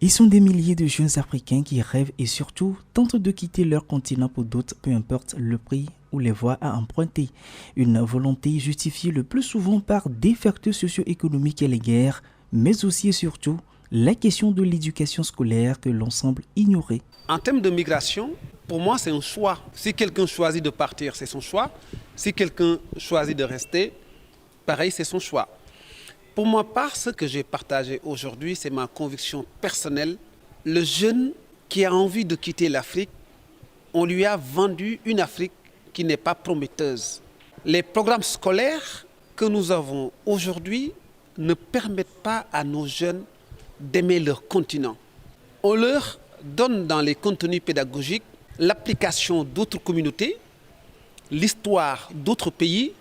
Ils sont des milliers de jeunes Africains qui rêvent et surtout tentent de quitter leur continent pour d'autres, peu importe le prix ou les voies à emprunter. Une volonté justifiée le plus souvent par des facteurs socio-économiques et les guerres, mais aussi et surtout la question de l'éducation scolaire que l'on semble ignorer. En termes de migration, pour moi, c'est un choix. Si quelqu'un choisit de partir, c'est son choix. Si quelqu'un choisit de rester, pareil, c'est son choix. Pour moi, par ce que j'ai partagé aujourd'hui, c'est ma conviction personnelle. Le jeune qui a envie de quitter l'Afrique, on lui a vendu une Afrique qui n'est pas prometteuse. Les programmes scolaires que nous avons aujourd'hui ne permettent pas à nos jeunes d'aimer leur continent. On leur donne dans les contenus pédagogiques l'application d'autres communautés, l'histoire d'autres pays,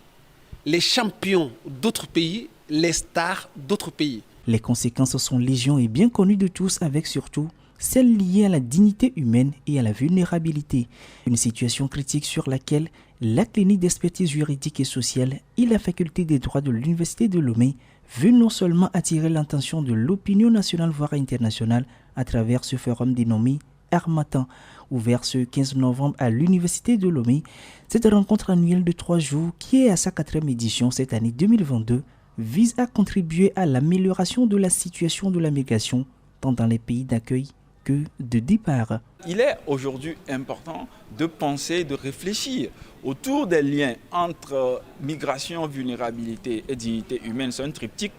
les champions d'autres pays, les stars d'autres pays. Les conséquences sont légion et bien connues de tous, avec surtout celles liées à la dignité humaine et à la vulnérabilité. Une situation critique sur laquelle la clinique d'expertise juridique et sociale et la faculté des droits de l'Université de Lomé veut non seulement attirer l'attention de l'opinion nationale voire internationale à travers ce forum dénommé Harmattan, ouvert ce 15 novembre à l'Université de Lomé. Cette rencontre annuelle de 3 jours, qui est à sa 4e édition cette année 2022, vise à contribuer à l'amélioration de la situation de la migration, tant dans les pays d'accueil que de départ. Il est aujourd'hui important de penser, de réfléchir autour des liens entre migration, vulnérabilité et dignité humaine. C'est un triptyque,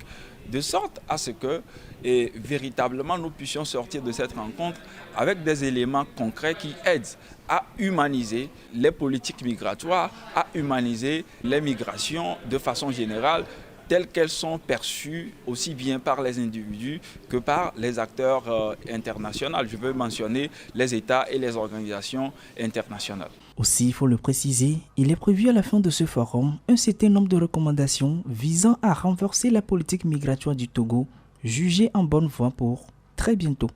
de sorte à ce que véritablement nous puissions sortir de cette rencontre avec des éléments concrets qui aident à humaniser les politiques migratoires, à humaniser les migrations de façon générale, telles qu'elles sont perçues aussi bien par les individus que par les acteurs internationaux. Je veux mentionner les États et les organisations internationales. Aussi, il faut le préciser, il est prévu à la fin de ce forum un certain nombre de recommandations visant à renforcer la politique migratoire du Togo, jugée en bonne voie pour très bientôt.